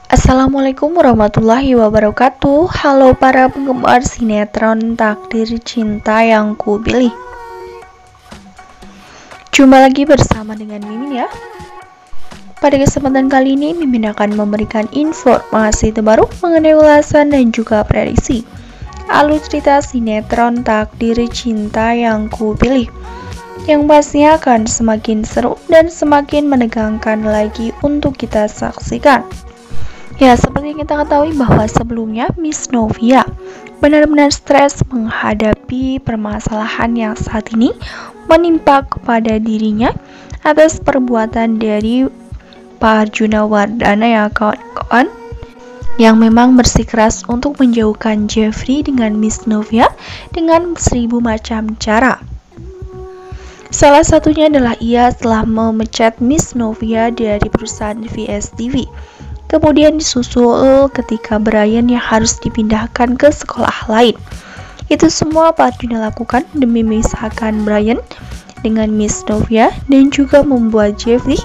Assalamualaikum warahmatullahi wabarakatuh. Halo para penggemar sinetron Takdir Cinta yang Kupilih. Jumpa lagi bersama dengan Mimin ya. Pada kesempatan kali ini Mimin akan memberikan informasi terbaru mengenai ulasan dan juga prediksi alur cerita sinetron Takdir Cinta yang Kupilih, yang pastinya akan semakin seru dan semakin menegangkan lagi untuk kita saksikan. Ya, seperti yang kita ketahui bahwa sebelumnya Miss Novia benar-benar stres menghadapi permasalahan yang saat ini menimpa kepada dirinya atas perbuatan dari Pak Arjuna Wardana ya kawan-kawan, yang memang bersikeras untuk menjauhkan Jeffrey dengan Miss Novia dengan 1000 macam cara. Salah satunya adalah ia telah memecat Miss Novia dari perusahaan VSTV. Kemudian disusul ketika Brian yang harus dipindahkan ke sekolah lain. Itu semua Pak Arjuna lakukan demi memisahkan Brian dengan Miss Novia dan juga membuat Jeffrey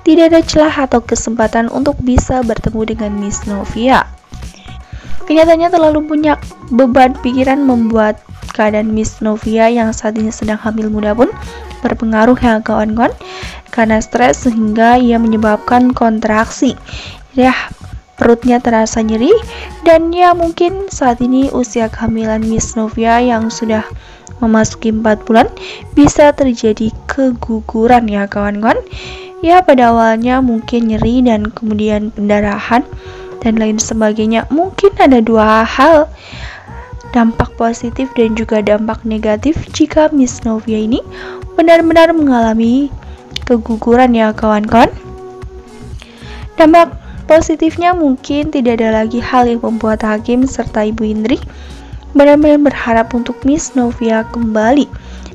tidak ada celah atau kesempatan untuk bisa bertemu dengan Miss Novia. Kenyataannya terlalu banyak beban pikiran membuat keadaan Miss Novia yang saat ini sedang hamil muda pun berpengaruh ya kawan-kawan, karena stres sehingga ia menyebabkan kontraksi. Ya, perutnya terasa nyeri dan ya mungkin saat ini usia kehamilan Miss Novia yang sudah memasuki 4 bulan bisa terjadi keguguran ya kawan-kawan. Ya, pada awalnya mungkin nyeri dan kemudian pendarahan dan lain sebagainya. Mungkin ada dua hal, dampak positif dan juga dampak negatif jika Miss Novia ini benar-benar mengalami keguguran ya kawan-kawan. Dampak positifnya mungkin tidak ada lagi hal yang membuat Hakim serta Ibu Indri benar-benar berharap untuk Miss Novia kembali,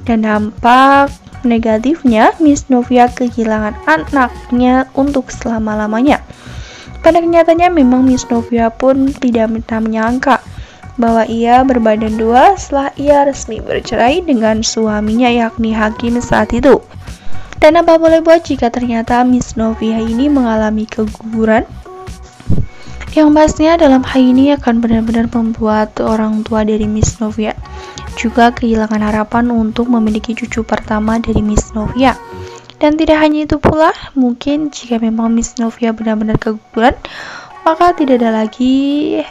dan dampak negatifnya Miss Novia kehilangan anaknya untuk selama-lamanya. Pada kenyataannya memang Miss Novia pun tidak menyangka bahwa ia berbadan dua setelah ia resmi bercerai dengan suaminya yakni Hakim saat itu. Dan apa boleh buat jika ternyata Miss Novia ini mengalami keguguran, yang pastinya dalam hal ini akan benar-benar membuat orang tua dari Miss Novia juga kehilangan harapan untuk memiliki cucu pertama dari Miss Novia. Dan tidak hanya itu pula, mungkin jika memang Miss Novia benar-benar keguguran, maka tidak ada lagi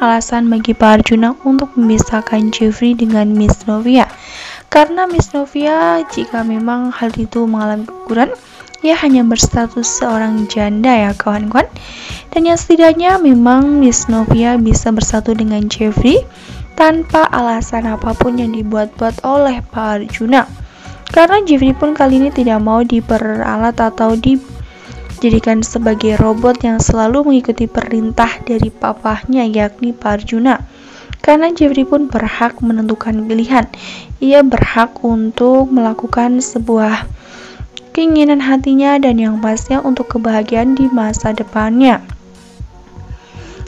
alasan bagi Pak Arjuna untuk memisahkan Jeffrey dengan Miss Novia. Karena Miss Novia jika memang hal itu mengalami keguguran, ia hanya berstatus seorang janda ya kawan-kawan. Dan yang setidaknya memang Miss Novia bisa bersatu dengan Jeffrey tanpa alasan apapun yang dibuat-buat oleh Pak Arjuna. Karena Jeffrey pun kali ini tidak mau diperalat atau dijadikan sebagai robot yang selalu mengikuti perintah dari papahnya yakni Pak Arjuna. Karena Jeffrey pun berhak menentukan pilihan. Ia berhak untuk melakukan sebuah keinginan hatinya dan yang pastinya untuk kebahagiaan di masa depannya.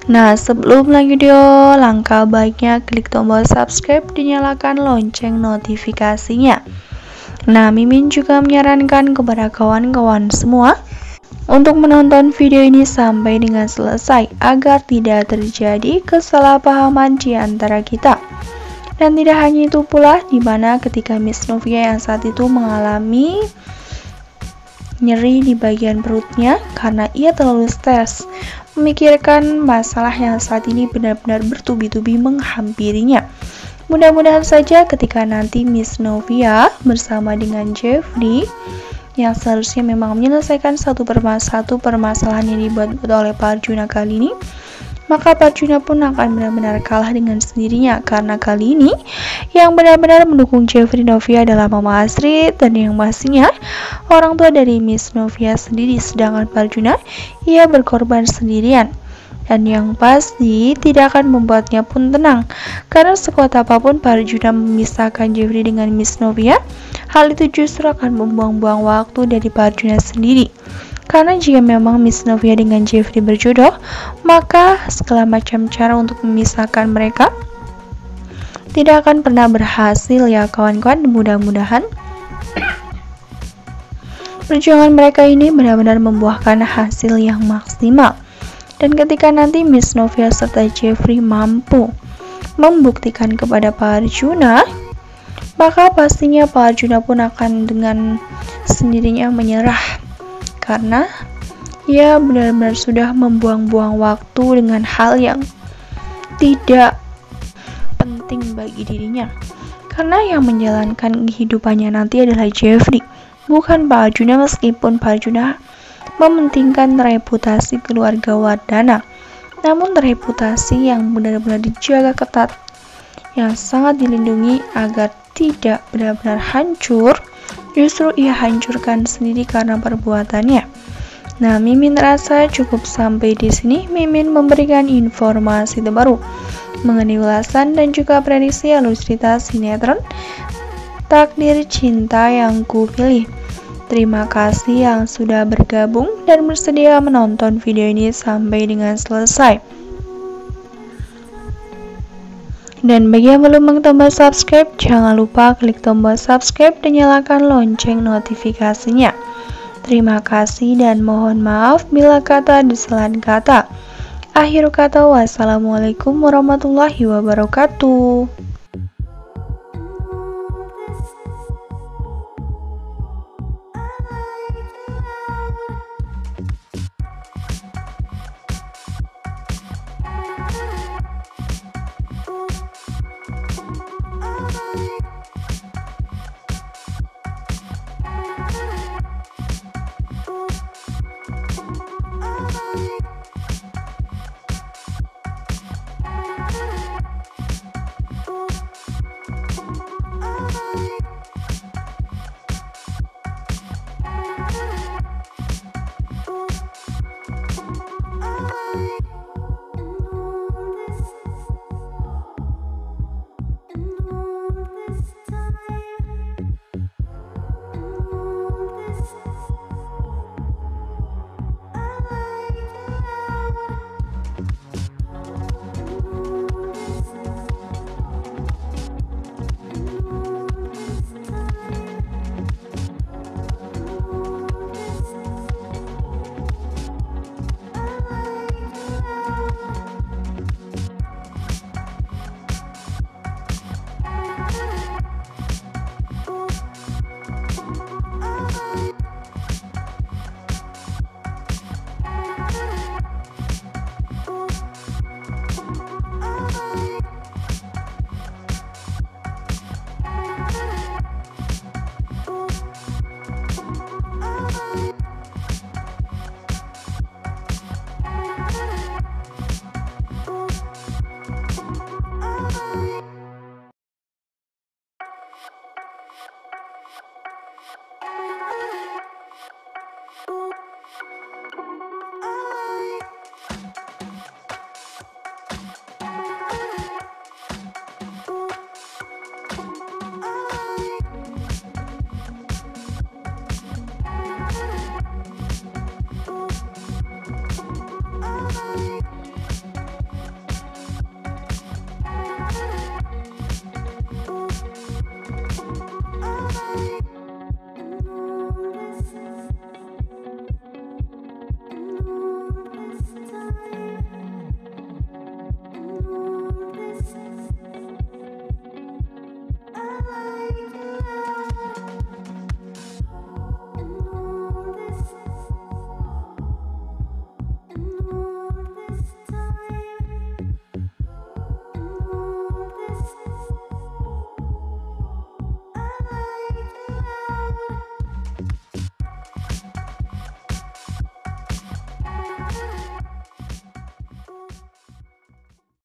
Nah, sebelum lanjut video, langkah baiknya klik tombol subscribe dan nyalakan lonceng notifikasinya. Nah, Mimin juga menyarankan kepada kawan-kawan semua untuk menonton video ini sampai dengan selesai agar tidak terjadi kesalahpahaman di antara kita. Dan tidak hanya itu pula, dimana ketika Miss Novia yang saat itu mengalami nyeri di bagian perutnya karena ia terlalu stres memikirkan masalah yang saat ini benar-benar bertubi-tubi menghampirinya. Mudah-mudahan saja ketika nanti Miss Novia bersama dengan Jeffrey yang seharusnya memang menyelesaikan satu permasalahan yang dibuat oleh Pak Arjuna kali ini, maka Pak Arjuna pun akan benar-benar kalah dengan sendirinya. Karena kali ini yang benar-benar mendukung Jeffrey Novia adalah Mama Astrid, dan yang pastinya orang tua dari Miss Novia sendiri, sedangkan Pak Arjuna ia berkorban sendirian. Dan yang pasti tidak akan membuatnya pun tenang, karena sekuat apapun Pak Arjuna memisahkan Jeffrey dengan Miss Novia, hal itu justru akan membuang-buang waktu dari Pak Arjuna sendiri. Karena jika memang Miss Novia dengan Jeffrey berjodoh, maka segala macam cara untuk memisahkan mereka tidak akan pernah berhasil ya kawan-kawan. Mudah-mudahan Perjuangan mereka ini benar-benar membuahkan hasil yang maksimal. Dan ketika nanti Miss Novia serta Jeffrey mampu membuktikan kepada Pak Arjuna, maka pastinya Pak Arjuna pun akan dengan sendirinya menyerah, karena ia benar-benar sudah membuang-buang waktu dengan hal yang tidak penting bagi dirinya. Karena yang menjalankan kehidupannya nanti adalah Jeffrey, bukan Pak Arjuna, meskipun Pak Arjuna mementingkan reputasi keluarga Wardana. Namun reputasi yang benar-benar dijaga ketat, yang sangat dilindungi agar tidak benar-benar hancur, justru ia hancurkan sendiri karena perbuatannya. Nah, Mimin rasa cukup sampai di sini. Mimin memberikan informasi terbaru mengenai ulasan dan juga prediksi alur cerita sinetron Takdir Cinta Yang Kupilih. Terima kasih yang sudah bergabung dan bersedia menonton video ini sampai dengan selesai. Dan bagi yang belum mengklik tombol subscribe, jangan lupa klik tombol subscribe dan nyalakan lonceng notifikasinya. Terima kasih dan mohon maaf bila kata disalahan kata. Akhir kata, wassalamualaikum warahmatullahi wabarakatuh.